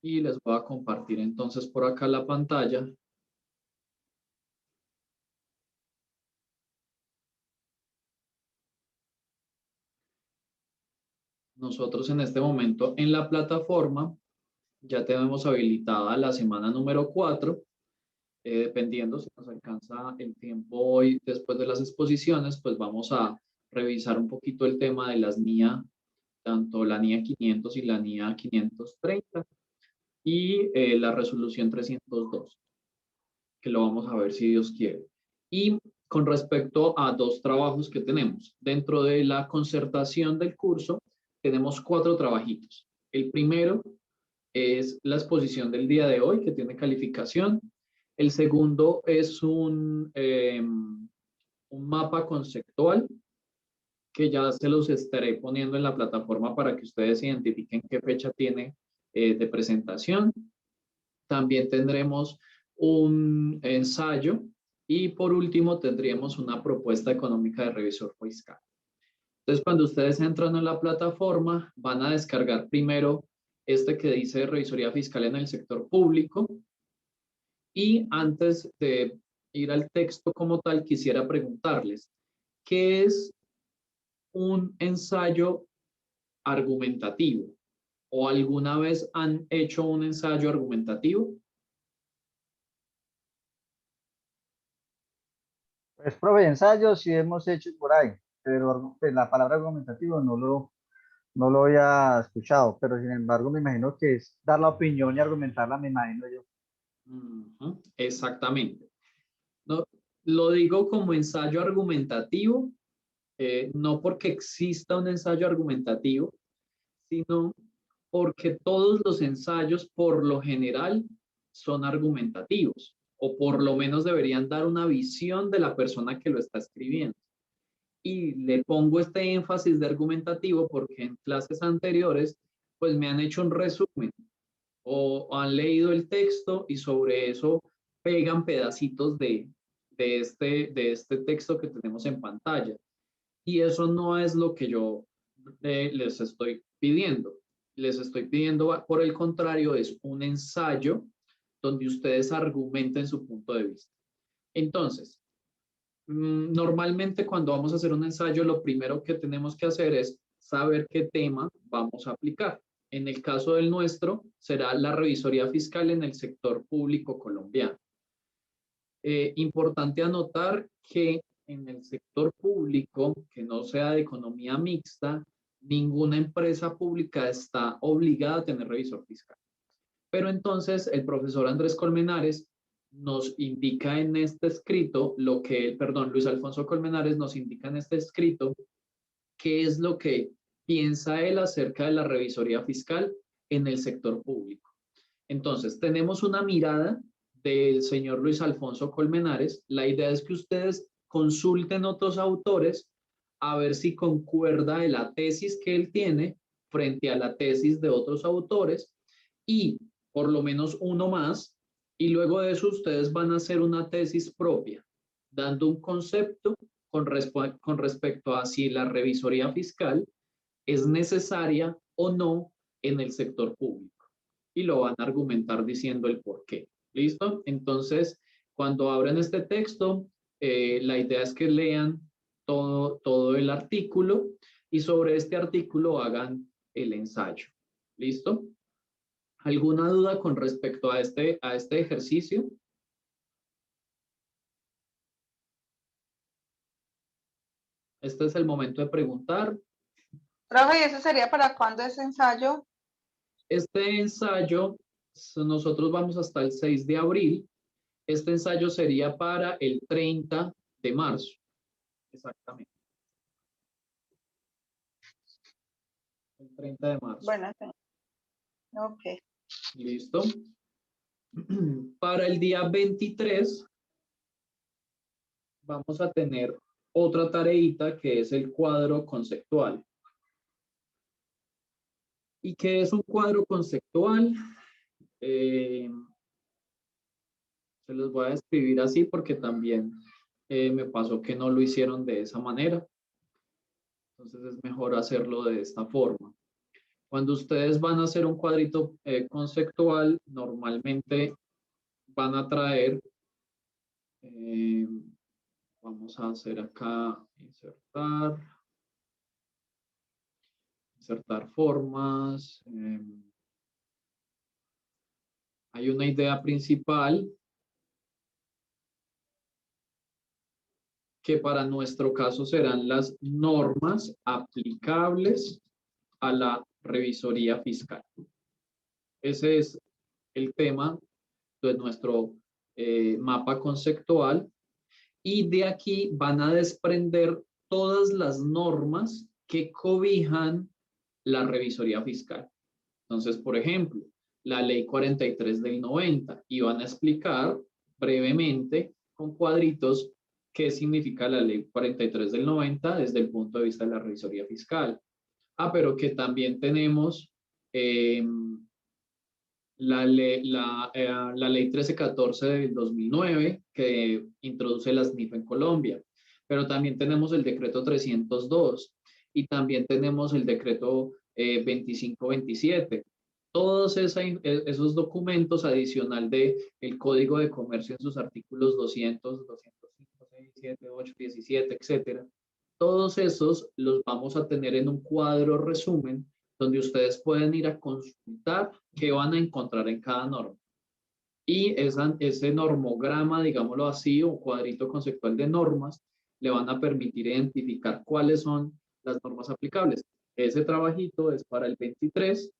y les voy a compartir entonces por acá la pantalla. Nosotros en este momento en la plataforma ya tenemos habilitada la semana número 4. Dependiendo si nos alcanza el tiempo hoy después de las exposiciones, pues vamos a revisar un poquito el tema de las NIA, tanto la NIA 500 y la NIA 530 y la resolución 302, que lo vamos a ver si Dios quiere. Y con respecto a dos trabajos que tenemos, dentro de la concertación del curso, tenemos 4 trabajitos. El primero es la exposición del día de hoy, que tiene calificación. El segundo es un mapa conceptual que ya se los estaré poniendo en la plataforma para que ustedes identifiquen qué fecha tiene de presentación. También tendremos un ensayo y por último tendríamos una propuesta económica de revisor fiscal. Entonces, cuando ustedes entran en la plataforma, van a descargar primero este que dice revisoría fiscal en el sector público. Y antes de ir al texto como tal, quisiera preguntarles, ¿qué es un ensayo argumentativo? ¿O alguna vez han hecho un ensayo argumentativo? Pues, profe, ensayos sí hemos hecho por ahí, pero pues, la palabra argumentativo no lo había escuchado, pero sin embargo me imagino que es dar la opinión y argumentarla, me imagino yo. Exactamente. No, lo digo como ensayo argumentativo, no porque exista un ensayo argumentativo, sino porque todos los ensayos por lo general son argumentativos o por lo menos deberían dar una visión de la persona que lo está escribiendo. Y le pongo este énfasis de argumentativo porque en clases anteriores pues me han hecho un resumen o han leído el texto y sobre eso pegan pedacitos de este texto que tenemos en pantalla. Y eso no es lo que yo les estoy pidiendo. Les estoy pidiendo, por el contrario, es un ensayo donde ustedes argumenten su punto de vista. Entonces, normalmente cuando vamos a hacer un ensayo, lo primero que tenemos que hacer es saber qué tema vamos a aplicar. En el caso del nuestro, será la revisoría fiscal en el sector público colombiano. Importante anotar que en el sector público, que no sea de economía mixta, ninguna empresa pública está obligada a tener revisor fiscal. Pero entonces el profesor Andrés Colmenares nos indica en este escrito lo que, perdón, Luis Alfonso Colmenares nos indica en este escrito qué es lo que piensa él acerca de la revisoría fiscal en el sector público. Entonces, tenemos una mirada del señor Luis Alfonso Colmenares. La idea es que ustedes consulten otros autores a ver si concuerda de la tesis que él tiene frente a la tesis de otros autores y por lo menos uno más, y luego de eso ustedes van a hacer una tesis propia, dando un concepto con respecto a si la revisoría fiscal es necesaria o no en el sector público. Y lo van a argumentar diciendo el por qué. ¿Listo? Entonces, cuando abren este texto, la idea es que lean todo el artículo y sobre este artículo hagan el ensayo. ¿Listo? ¿Alguna duda con respecto a este ejercicio? Este es el momento de preguntar. Profe, ¿y eso sería para cuándo ese ensayo? Este ensayo, nosotros vamos hasta el 6 de abril. Este ensayo sería para el 30 de marzo. Exactamente. El 30 de marzo. Bueno, ok. ¿Listo? Para el día 23 vamos a tener otra tareita que es el cuadro conceptual. ¿Y qué es un cuadro conceptual? Se los voy a describir así porque también me pasó que no lo hicieron de esa manera. Entonces es mejor hacerlo de esta forma. Cuando ustedes van a hacer un cuadrito conceptual, normalmente van a traer, vamos a hacer acá, insertar formas. Hay una idea principal que para nuestro caso serán las normas aplicables a la revisoría fiscal. Ese es el tema de nuestro mapa conceptual, y de aquí van a desprender todas las normas que cobijan la revisoría fiscal. Entonces, por ejemplo, la ley 43 del 90, y van a explicar brevemente con cuadritos qué significa la ley 43 del 90 desde el punto de vista de la revisoría fiscal. Pero que también tenemos la ley 1314 del 2009, que introduce las NIF en Colombia, pero también tenemos el decreto 302 y también tenemos el decreto 2527. Todos esos documentos adicional de el Código de Comercio en sus artículos 200, 205, 6, 7, 8, 17, etcétera. Todos esos los vamos a tener en un cuadro resumen donde ustedes pueden ir a consultar qué van a encontrar en cada norma. Y ese normograma, digámoslo así, o cuadrito conceptual de normas, le van a permitir identificar cuáles son las normas aplicables. Ese trabajito es para el 23,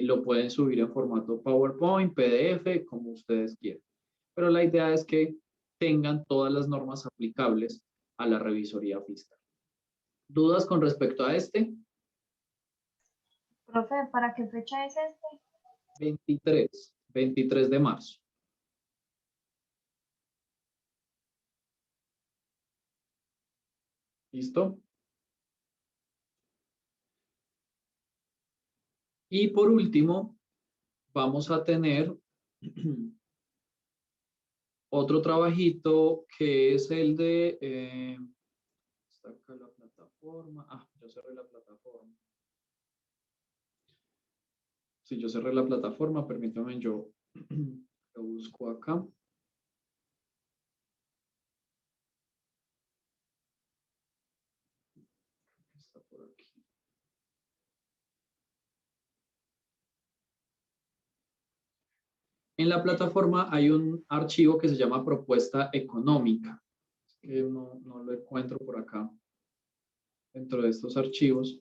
lo pueden subir en formato PowerPoint, PDF, como ustedes quieran. Pero la idea es que tengan todas las normas aplicables a la revisoría fiscal. ¿Dudas con respecto a este? Profe, ¿para qué fecha es este? 23 de marzo. ¿Listo? Y por último, vamos a tener otro trabajito que es el de... está acá la plataforma. Yo cerré la plataforma. Si yo cerré la plataforma, permítanme, yo lo busco acá. Está por aquí. En la plataforma hay un archivo que se llama propuesta económica. Que no lo encuentro por acá dentro de estos archivos,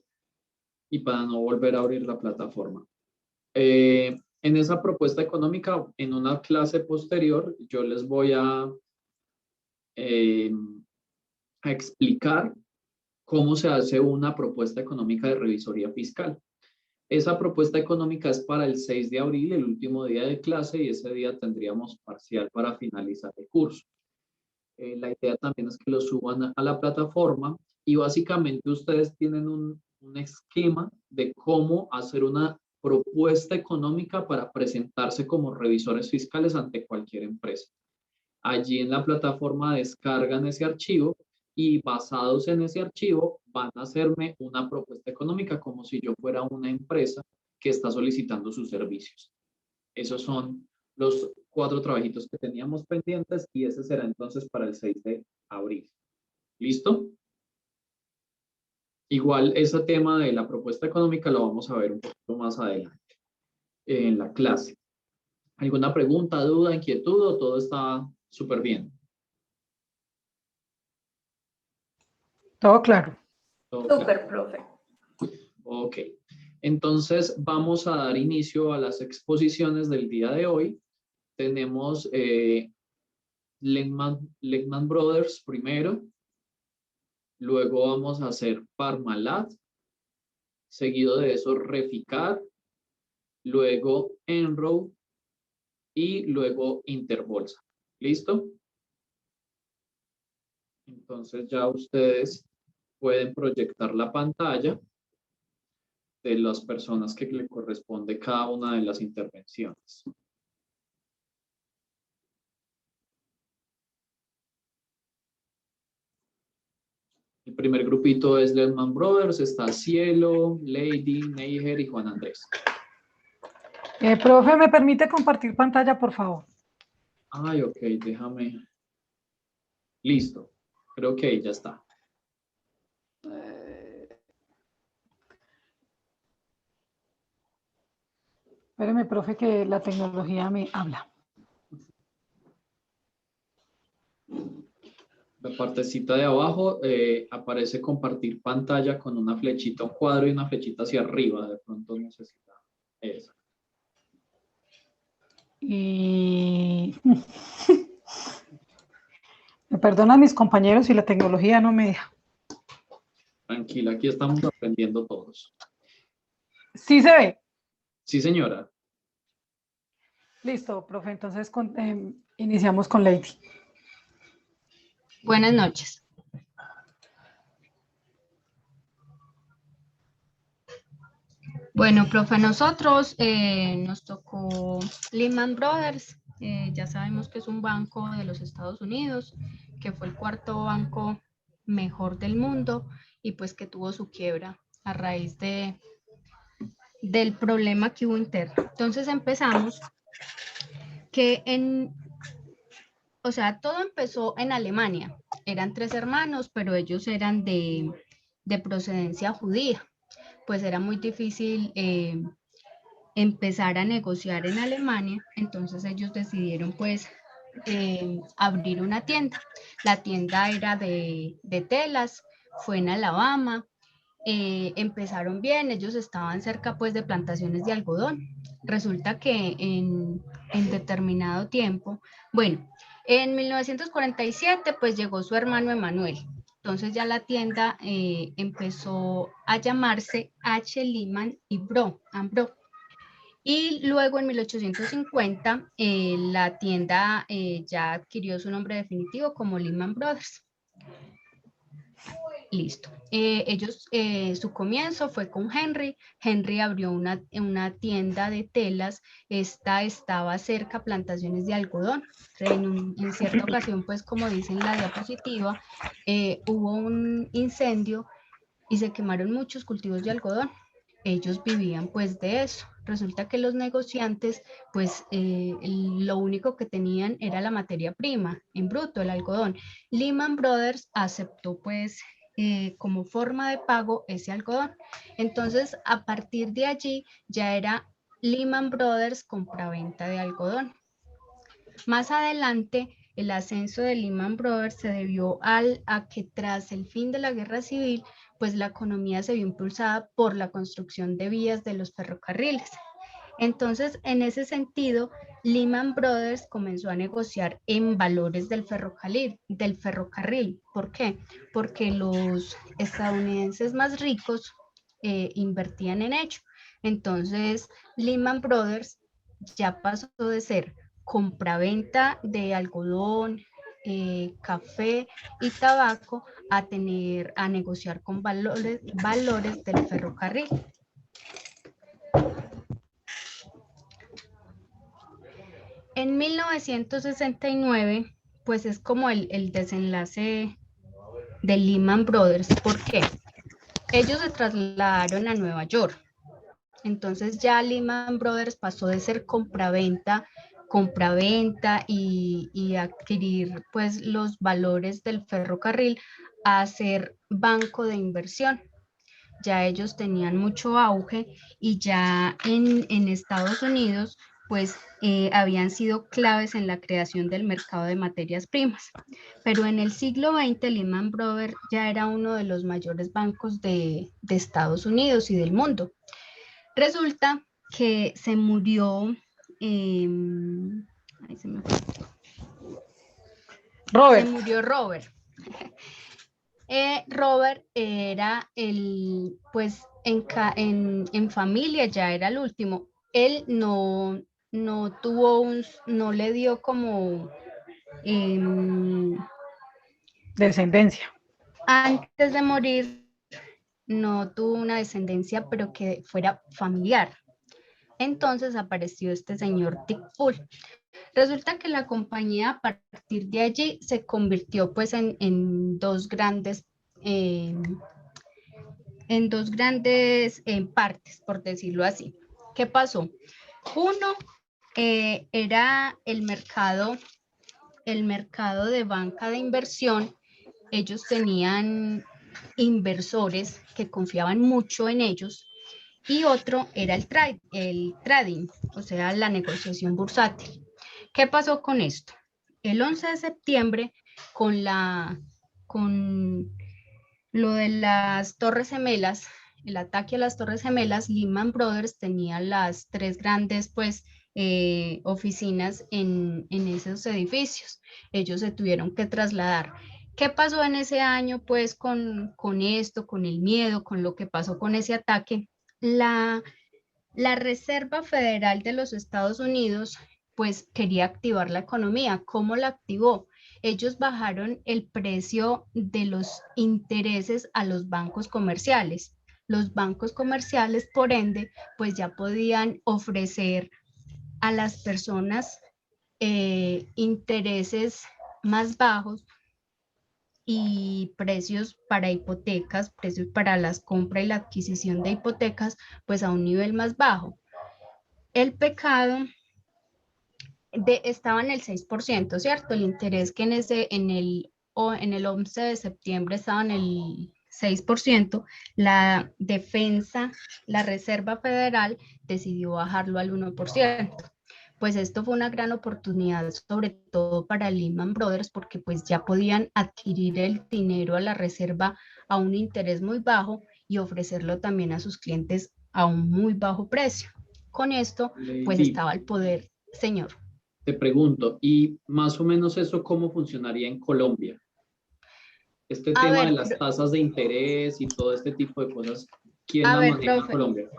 y para no volver a abrir la plataforma. En esa propuesta económica, en una clase posterior, yo les voy a explicar cómo se hace una propuesta económica de revisoría fiscal. Esa propuesta económica es para el 6 de abril, el último día de clase, y ese día tendríamos parcial para finalizar el curso. La idea también es que lo suban a la plataforma, y básicamente ustedes tienen un esquema de cómo hacer una propuesta económica para presentarse como revisores fiscales ante cualquier empresa. Allí en la plataforma descargan ese archivo, y basados en ese archivo van a hacerme una propuesta económica como si yo fuera una empresa que está solicitando sus servicios. Esos son los 4 trabajitos que teníamos pendientes, y ese será entonces para el 6 de abril. ¿Listo? Igual ese tema de la propuesta económica lo vamos a ver un poquito más adelante en la clase. ¿Alguna pregunta, duda, inquietud, o todo está súper bien? Todo claro. ¿Todo claro? Súper, profe. Ok. Entonces vamos a dar inicio a las exposiciones del día de hoy. Tenemos Lehman Brothers primero, luego vamos a hacer Parmalat, seguido de eso Reficar, luego Enroll y luego Interbolsa. ¿Listo? Entonces ya ustedes pueden proyectar la pantalla de las personas que le corresponde cada una de las intervenciones. El primer grupito es Lehman Brothers, está Cielo, Lady, Neiger y Juan Andrés. Profe, ¿me permite compartir pantalla, por favor? Ay, ok, déjame. Listo. Creo que ya está. Espéreme, profe, que la tecnología me habla. La partecita de abajo aparece compartir pantalla con una flechita, un cuadro y una flechita hacia arriba. De pronto necesita eso. Y me perdonan mis compañeros si la tecnología no me deja. Tranquila, aquí estamos aprendiendo todos. ¿Sí se ve? Sí, señora. Listo, profe. Entonces iniciamos con Lady. Buenas noches. Bueno, profe, a nosotros nos tocó Lehman Brothers. Ya sabemos que es un banco de los Estados Unidos, que fue el cuarto banco mejor del mundo y pues que tuvo su quiebra a raíz del problema que hubo interno. Entonces empezamos o sea, todo empezó en Alemania. Eran 3 hermanos, pero ellos eran de procedencia judía. Pues era muy difícil empezar a negociar en Alemania, entonces ellos decidieron pues abrir una tienda. La tienda era de telas, fue en Alabama, empezaron bien, ellos estaban cerca pues de plantaciones de algodón. Resulta que en determinado tiempo, bueno, en 1947 pues llegó su hermano Emanuel. Entonces ya la tienda empezó a llamarse H. Lehman y Bro. Y luego en 1850 la tienda ya adquirió su nombre definitivo como Lehman Brothers. Listo. Su comienzo fue con Henry. Henry abrió una tienda de telas. Esta estaba cerca a plantaciones de algodón. En cierta ocasión, pues como dice en la diapositiva, hubo un incendio y se quemaron muchos cultivos de algodón. Ellos vivían pues de eso. Resulta que los negociantes pues lo único que tenían era la materia prima en bruto, el algodón. Lehman Brothers aceptó pues como forma de pago ese algodón. Entonces a partir de allí ya era Lehman Brothers compraventa de algodón. Más adelante el ascenso de Lehman Brothers se debió a que tras el fin de la guerra civil pues la economía se vio impulsada por la construcción de vías de los ferrocarriles. Entonces, en ese sentido, Lehman Brothers comenzó a negociar en valores del ferrocarril. ¿Por qué? Porque los estadounidenses más ricos invertían en ello. Entonces, Lehman Brothers ya pasó de ser compraventa de algodón, café y tabaco a negociar con valores del ferrocarril. En 1969, pues es como el desenlace de Lehman Brothers. ¿Por qué? Ellos se trasladaron a Nueva York. Entonces ya Lehman Brothers pasó de ser compraventa y adquirir pues los valores del ferrocarril a ser banco de inversión. Ya ellos tenían mucho auge y ya en Estados Unidos pues habían sido claves en la creación del mercado de materias primas. Pero en el siglo XX Lehman Brothers ya era uno de los mayores bancos de Estados Unidos y del mundo. Resulta que se murió ahí se me fue. Robert. Se murió Robert. Robert era pues en familia ya era el último. Él no tuvo no le dio como Descendencia. antes de morir, no tuvo una descendencia, pero que fuera familiar. Entonces apareció este señor Dick Bull. Resulta que la compañía a partir de allí se convirtió pues en dos grandes en dos grandes partes, por decirlo así. ¿Qué pasó? Uno era el mercado de banca de inversión. Ellos tenían inversores que confiaban mucho en ellos, y otro era el trading, o sea, la negociación bursátil. ¿Qué pasó con esto? El 11 de septiembre, con lo de las Torres Gemelas, el ataque a las Torres Gemelas, Lehman Brothers tenía las tres grandes, pues, oficinas en esos edificios. Ellos se tuvieron que trasladar. ¿Qué pasó en ese año, pues, con esto, con el miedo, con lo que pasó con ese ataque? La Reserva Federal de los Estados Unidos, pues, quería activar la economía. ¿Cómo la activó? Ellos bajaron el precio de los intereses a los bancos comerciales. Los bancos comerciales, por ende, pues ya podían ofrecer a las personas intereses más bajos y precios para hipotecas, precios para las compras y la adquisición de hipotecas, pues a un nivel más bajo. El pecado estaba en el 6%, ¿cierto? El interés que en el 11 de septiembre estaba en el 6%, la defensa, la Reserva Federal decidió bajarlo al 1%. Pues esto fue una gran oportunidad, sobre todo para Lehman Brothers, porque pues ya podían adquirir el dinero a la reserva a un interés muy bajo y ofrecerlo también a sus clientes a un muy bajo precio. Con esto, pues estaba el poder, señor. Te pregunto, ¿y más o menos eso cómo funcionaría en Colombia? Este tema de las tasas de interés y todo este tipo de cosas, ¿quién la maneja en Colombia?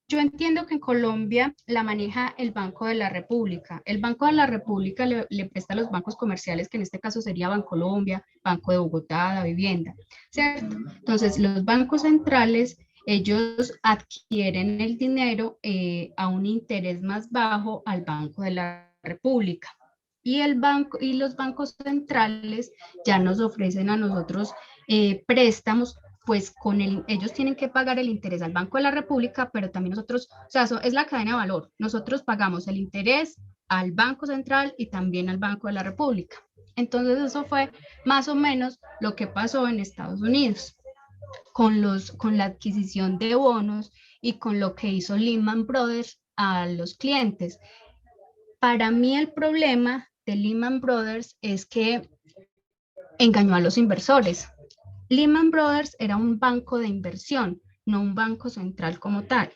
Yo entiendo que en Colombia la maneja el Banco de la República. El Banco de la República le presta a los bancos comerciales, que en este caso sería Bancolombia, Banco de Bogotá, Da Vivienda, ¿cierto? Entonces, los bancos centrales, ellos adquieren el dinero a un interés más bajo al Banco de la República. Y los bancos centrales ya nos ofrecen a nosotros préstamos, pues ellos tienen que pagar el interés al Banco de la República, pero también nosotros, o sea, es la cadena de valor. Nosotros pagamos el interés al Banco Central y también al Banco de la República. Entonces eso fue más o menos lo que pasó en Estados Unidos con la adquisición de bonos y con lo que hizo Lehman Brothers a los clientes. Para mí el problema de Lehman Brothers es que engañó a los inversores. Lehman Brothers era un banco de inversión, no un banco central como tal.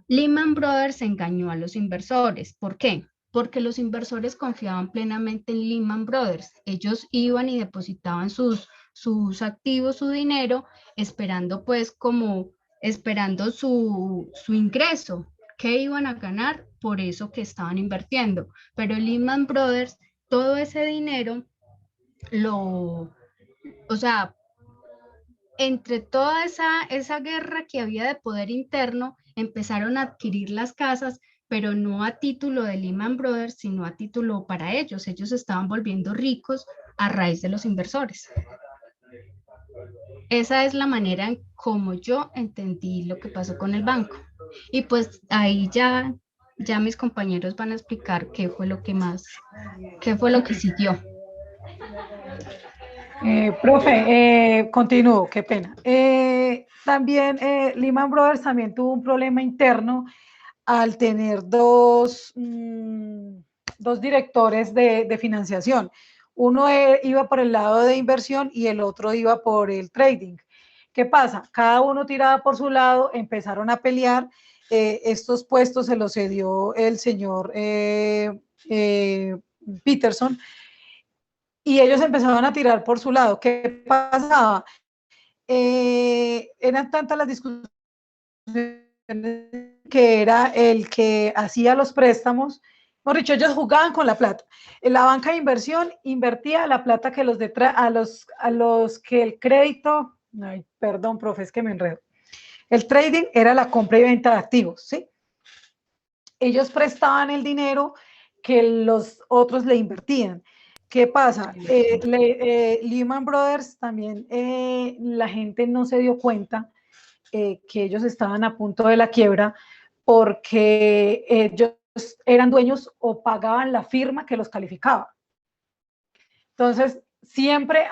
Lehman Brothers engañó a los inversores. ¿Por qué? Porque los inversores confiaban plenamente en Lehman Brothers. Ellos iban y depositaban sus activos, su dinero, esperando pues esperando su ingreso. ¿Qué iban a ganar? Por eso que estaban invirtiendo. Pero Lehman Brothers, todo ese dinero o sea, entre toda esa guerra que había de poder interno, empezaron a adquirir las casas, pero no a título de Lehman Brothers, sino a título para ellos. Ellos estaban volviendo ricos a raíz de los inversores. Esa es la manera en como yo entendí lo que pasó con el banco. Y pues ahí ya mis compañeros van a explicar qué fue lo que siguió. Profe, continúo, qué pena. También Lehman Brothers también tuvo un problema interno al tener dos directores de financiación. Uno iba por el lado de inversión y el otro iba por el trading. ¿Qué pasa? Cada uno tiraba por su lado, empezaron a pelear. Estos puestos se los cedió el señor Peterson, y ellos empezaban a tirar por su lado. ¿Qué pasaba? Eran tantas las discusiones que era el que hacía los préstamos. Por dicho, ellos jugaban con la plata. La banca de inversión invertía la plata que a los que el crédito, ay, perdón, profe, es que me enredo. El trading era la compra y venta de activos, ¿sí? Ellos prestaban el dinero que los otros le invertían. ¿Qué pasa? Lehman Brothers también, la gente no se dio cuenta que ellos estaban a punto de la quiebra porque ellos eran dueños o pagaban la firma que los calificaba. Entonces, siempre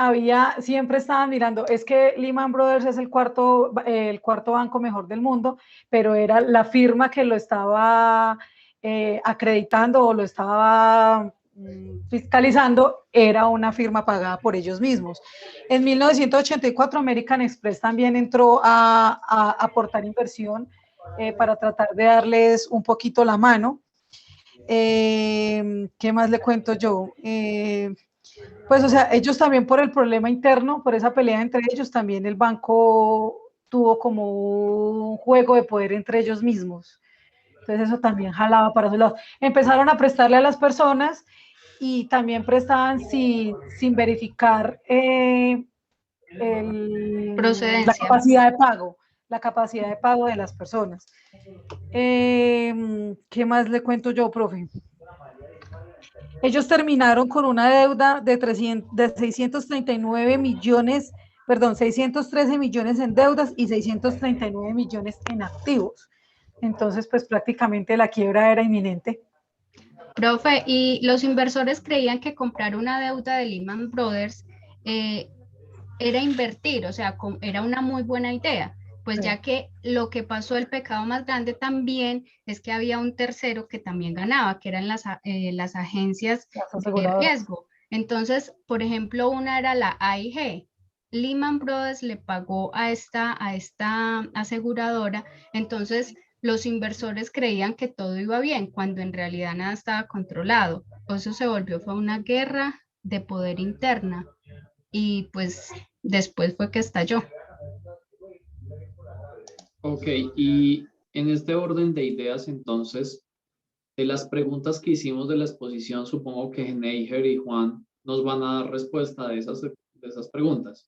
estaban mirando, es que Lehman Brothers es el cuarto banco mejor del mundo, pero era la firma que lo estaba acreditando o lo estaba fiscalizando, era una firma pagada por ellos mismos. En 1984, American Express también entró a aportar inversión para tratar de darles un poquito la mano. ¿Qué más le cuento yo? Pues, o sea, ellos también por el problema interno, por esa pelea entre ellos, también el banco tuvo como un juego de poder entre ellos mismos. Entonces eso también jalaba para su lado. Empezaron a prestarle a las personas y también prestaban sin verificar la capacidad de pago de las personas. ¿Qué más le cuento yo, profe? Ellos terminaron con una deuda de 639 millones, perdón, 613 millones en deudas y 639 millones en activos. Entonces, pues prácticamente la quiebra era inminente. Profe, y los inversores creían que comprar una deuda de Lehman Brothers era invertir, o sea, era una muy buena idea, pues Sí. ya que lo que pasó, el pecado más grande también es que había un tercero que también ganaba, que eran las agencias de riesgo. Entonces, por ejemplo, una era la AIG. Lehman Brothers le pagó a esta aseguradora, entonces los inversores creían que todo iba bien, cuando en realidad nada estaba controlado. Eso se volvió, fue una guerra de poder interna y pues después fue que estalló. Ok, y en este orden de ideas, entonces, de las preguntas que hicimos de la exposición, supongo que Neiger y Juan nos van a dar respuesta de esas preguntas.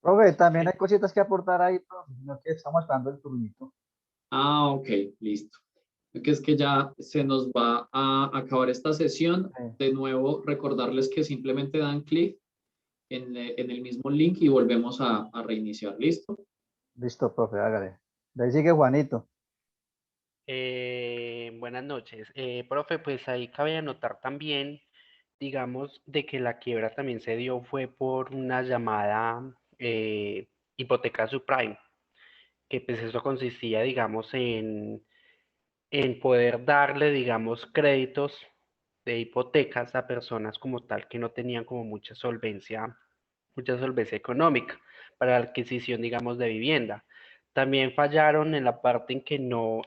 Profe, también hay cositas que aportar ahí, profe, no que estamos dando el turnito. Ah, ok, listo. Que es que ya se nos va a acabar esta sesión. Sí. De nuevo, recordarles que simplemente dan clic en el mismo link y volvemos a reiniciar. ¿Listo? Listo, profe, hágale. De ahí sigue Juanito. Buenas noches. Profe, pues ahí cabe anotar también, digamos, de que la quiebra también se dio fue por una llamada hipoteca subprime, que pues eso consistía, digamos, en poder darle, digamos, créditos de hipotecas a personas como tal que no tenían como mucha solvencia económica para la adquisición, digamos, de vivienda. También fallaron en la parte en que no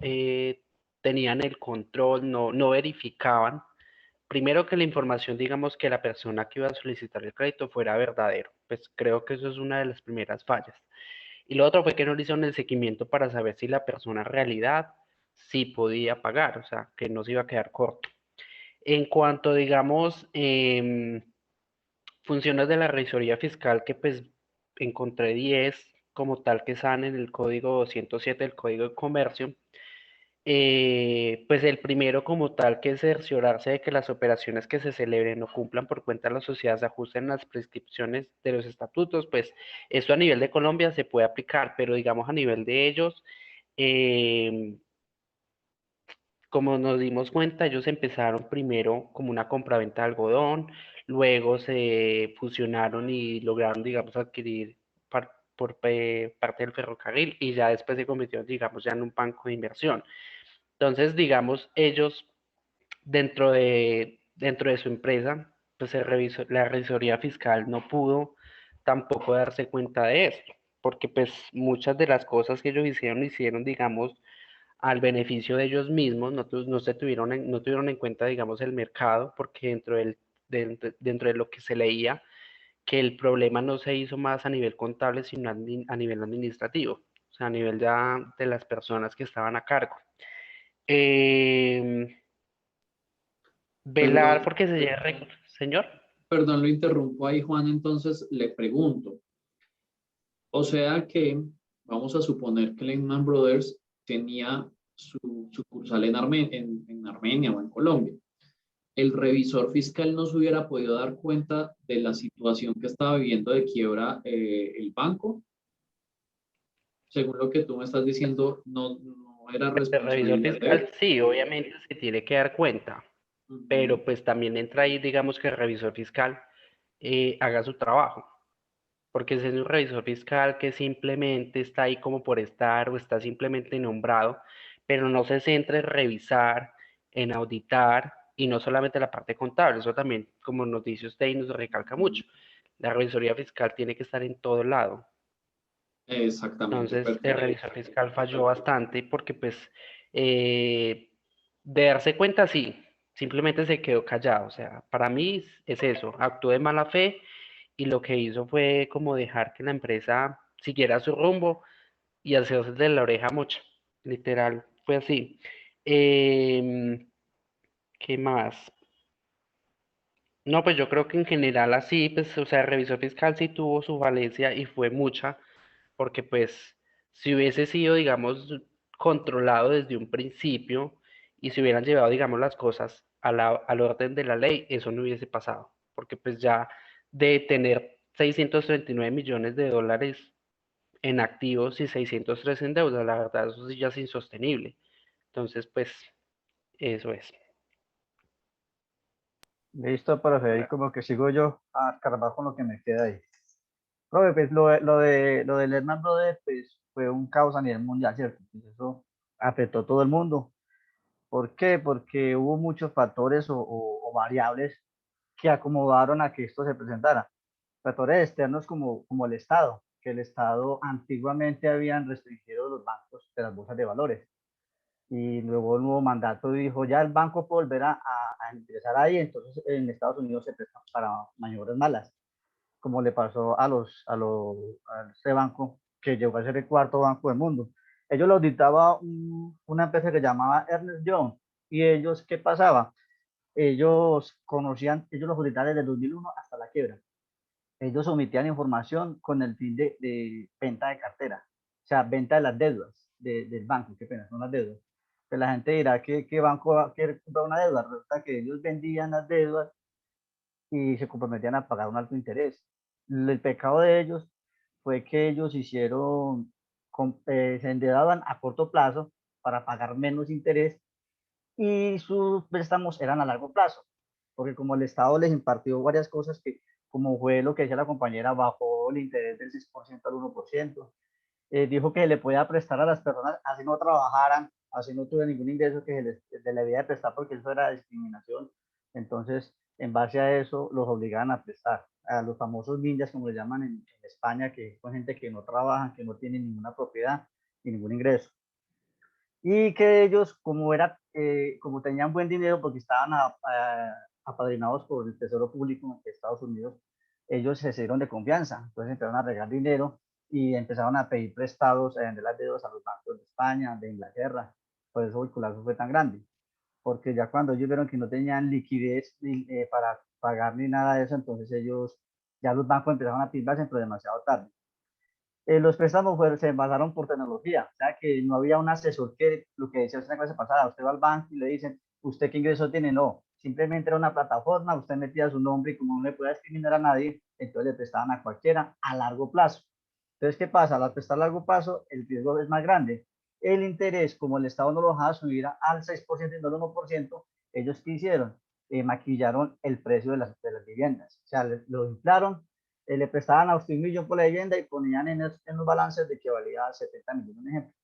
tenían el control, no verificaban, primero que la información, digamos, que la persona que iba a solicitar el crédito fuera verdadero. Pues creo que eso es una de las primeras fallas. Y lo otro fue que no le hicieron el seguimiento para saber si la persona en realidad sí podía pagar, o sea, que no se iba a quedar corto. En cuanto, digamos, funciones de la revisoría fiscal, que pues encontré 10 como tal que están en el código 207 del Código de Comercio. Pues el primero como tal, que es cerciorarse de que las operaciones que se celebren o cumplan por cuenta de la sociedad se ajusten a las prescripciones de los estatutos. Pues esto a nivel de Colombia se puede aplicar, pero digamos a nivel de ellos, como nos dimos cuenta, ellos empezaron primero como una compraventa de algodón, luego se fusionaron y lograron, digamos, adquirir parte del ferrocarril y ya después se convirtieron, digamos, ya en un banco de inversión. Entonces, digamos, ellos dentro de su empresa, pues la revisoría fiscal no pudo tampoco darse cuenta de esto, porque pues muchas de las cosas que ellos hicieron, digamos, al beneficio de ellos mismos, no tuvieron en cuenta, digamos, el mercado, porque dentro de lo que se leía, que el problema no se hizo más a nivel contable, sino a nivel administrativo, o sea, a nivel ya de las personas que estaban a cargo. Velar porque se llegue, señor. Perdón, lo interrumpo ahí, Juan. Entonces le pregunto. O sea que vamos a suponer que Lehman Brothers tenía su sucursal en Armenia o en Colombia. el revisor fiscal no se hubiera podido dar cuenta de la situación que estaba viviendo de quiebra el banco. Según lo que tú me estás diciendo, no era El revisor responsabilidad de fiscal él. sí, obviamente se tiene que dar cuenta, pero pues también entra ahí, digamos, que el revisor fiscal haga su trabajo, porque ese es un revisor fiscal que simplemente está ahí como por estar o está simplemente nombrado, pero no se centra en revisar, en auditar y no solamente la parte contable, eso también, como nos dice usted y nos recalca mucho, la revisoría fiscal tiene que estar en todo lado. Exactamente, Entonces, el perfecto. revisor fiscal falló bastante porque, pues, de darse cuenta, sí, simplemente se quedó callado. O sea, para mí es eso, actuó de mala fe y lo que hizo fue como dejar que la empresa siguiera su rumbo y hacerse de la oreja mocha. Literal, fue así. ¿Qué más? No, pues yo creo que en general así, pues, o sea, el revisor fiscal sí tuvo su valencia y fue mucha, porque pues si hubiese sido, digamos, controlado desde un principio y se hubieran llevado, digamos, las cosas al orden de la ley, eso no hubiese pasado, porque pues ya de tener 639 millones de dólares en activos y 603 en deuda, la verdad, eso sí ya es insostenible. Entonces, pues, eso es. Listo, profe, ahí como que sigo yo a escarbar con lo que me queda ahí. Profe, pues lo del Lehman Brothers, pues fue un caos a nivel mundial, ¿cierto? Pues eso afectó a todo el mundo. ¿Por qué? Porque hubo muchos factores o variables que acomodaron a que esto se presentara. Factores externos como el Estado, que el Estado antiguamente habían restringido los bancos de las bolsas de valores. Y luego el nuevo mandato dijo, ya el banco puede volver a ingresar ahí, entonces en Estados Unidos se presta para maniobras malas, como le pasó a este banco que llegó a ser el cuarto banco del mundo. Ellos lo auditaba una empresa que llamaba Ernest Young, y ellos, ¿qué pasaba? Ellos los auditaban desde el 2001 hasta la quiebra. Ellos omitían información con el fin de venta de cartera, o sea, venta de las deudas del banco, qué pena, son las deudas. Pues la gente dirá que qué banco quiere comprar una deuda, resulta que ellos vendían las deudas y se comprometían a pagar un alto interés. El pecado de ellos fue que ellos se endeudaban a corto plazo para pagar menos interés, y sus préstamos eran a largo plazo, porque como el Estado les impartió varias cosas que, como fue lo que decía la compañera, bajó el interés del 6% al 1%, dijo que se le podía prestar a las personas así no trabajaran, así no tuvieran ningún ingreso, que se le debía de prestar porque eso era discriminación. Entonces, en base a eso, los obligaban a prestar a los famosos ninjas, como le llaman en España, que son gente que no trabajan, que no tienen ninguna propiedad y ningún ingreso. Y que ellos, como tenían buen dinero, porque estaban apadrinados por el Tesoro Público de Estados Unidos, ellos se hicieron de confianza, entonces empezaron a regar dinero y empezaron a pedir prestados, a vender las deudas a los bancos de España, de Inglaterra. Por eso el colapso fue tan grande, porque ya cuando ellos vieron que no tenían liquidez para pagar ni nada de eso, entonces ya los bancos empezaron a pedir pero demasiado tarde. Los préstamos se basaron por tecnología, o sea que no había un asesor que, lo que decía usted en la clase pasada, usted va al banco y le dicen, ¿usted qué ingreso tiene? No, simplemente era una plataforma, usted metía su nombre y como no le podía discriminar a nadie, entonces le prestaban a cualquiera a largo plazo. Entonces, ¿qué pasa? Al prestar a largo plazo, el riesgo es más grande. El interés, como el Estado no lo dejaba subir al 6% y no al 1%, ellos ¿qué hicieron? Maquillaron el precio de las viviendas, o sea, lo inflaron, le prestaban a usted 1 millón por la vivienda y ponían en los balances de que valía 70 millones, un ejemplo.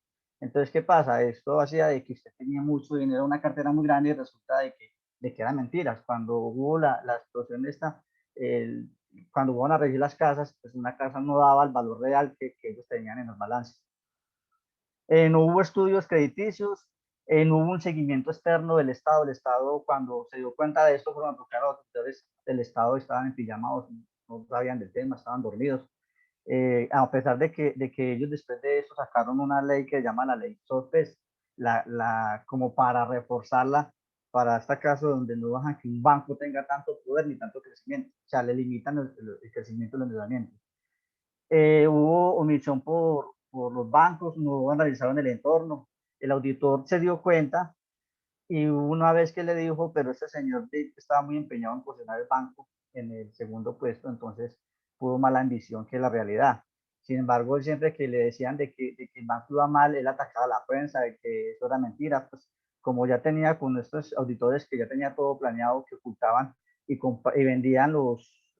Entonces, ¿qué pasa? Esto hacía de que usted tenía mucho dinero, una cartera muy grande, y resulta de que eran mentiras. Cuando hubo la explosión esta, cuando hubo a regir las casas, pues una casa no daba el valor real que ellos tenían en los balances. No hubo estudios crediticios, no hubo un seguimiento externo del Estado. El Estado, cuando se dio cuenta de esto, fueron a tocar a los sectores del Estado, estaban en pijamados, no sabían del tema, estaban dormidos. A pesar de que ellos después de eso sacaron una ley que se llama la ley SORPES, como para reforzarla para este caso donde no dejan que un banco tenga tanto poder ni tanto crecimiento, o sea, le limitan el crecimiento del endeudamiento. Hubo omisión por los bancos, no analizaron el entorno. El auditor se dio cuenta Y una vez que le dijo, pero este señor estaba muy empeñado en posicionar el banco en el segundo puesto, entonces pudo más la ambición que la realidad. Sin embargo, siempre que le decían de que el banco iba mal, él atacaba a la prensa, de que eso era mentira, pues como ya tenía con estos auditores que ya tenía todo planeado, que ocultaban y vendían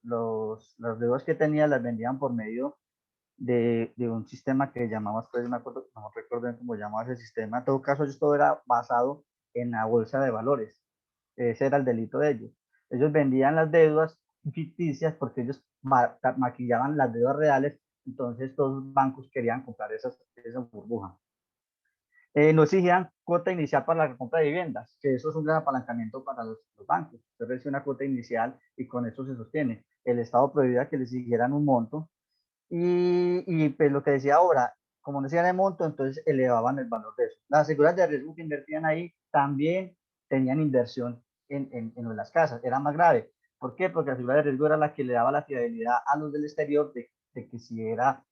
las deudas que tenía, las vendían por medio de un sistema que llamamos, pues me acuerdo, no recuerdo bien cómo llamaba ese sistema. En todo caso, todo era basado en la bolsa de valores. Ese era el delito de ellos. Ellos vendían las deudas ficticias porque ellos maquillaban las deudas reales, entonces todos los bancos querían comprar esa burbuja. No exigían cuota inicial para la compra de viviendas, que eso es un gran apalancamiento para los bancos. Usted recibe una cuota inicial y con eso se sostiene. El Estado prohibía que le exigieran un monto y pues lo que decía ahora, como no decían el monto, entonces elevaban el valor de eso. Las seguras de riesgo que invertían ahí también tenían inversión en las casas, era más grave. ¿Por qué? Porque la segura de riesgo era la que le daba la fiabilidad a los del exterior de que si era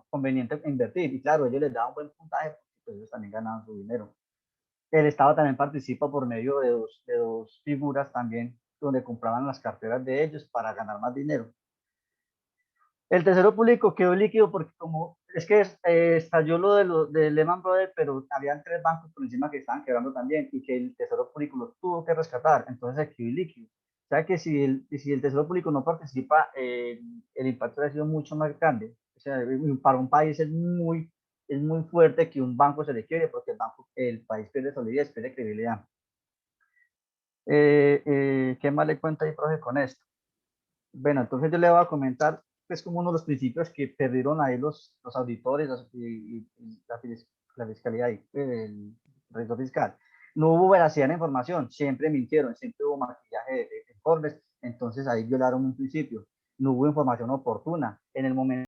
conveniente invertir. Y claro, ellos les daban un buen puntaje porque pues, ellos también ganaban su dinero. El Estado también participa por medio de dos figuras también, donde compraban las carteras de ellos para ganar más dinero. El Tesoro Público quedó líquido porque como es que estalló de Lehman Brothers, pero habían 3 bancos por encima que estaban quebrando también y que el Tesoro Público los tuvo que rescatar, entonces se quedó líquido. O sea que si el Tesoro Público no participa, el impacto ha sido mucho más grande. O sea, para un país es muy fuerte que un banco se le quiebre porque el país pierde solidez, pierde credibilidad. ¿Qué más le cuento ahí, profe, con esto? Bueno, entonces yo le voy a comentar, pues, como uno de los principios que perdieron ahí los auditores y la fiscalía, el revisor fiscal. No hubo veracidad en la información, siempre mintieron, siempre hubo maquillaje de informes, entonces ahí violaron un principio. No hubo información oportuna. En el momento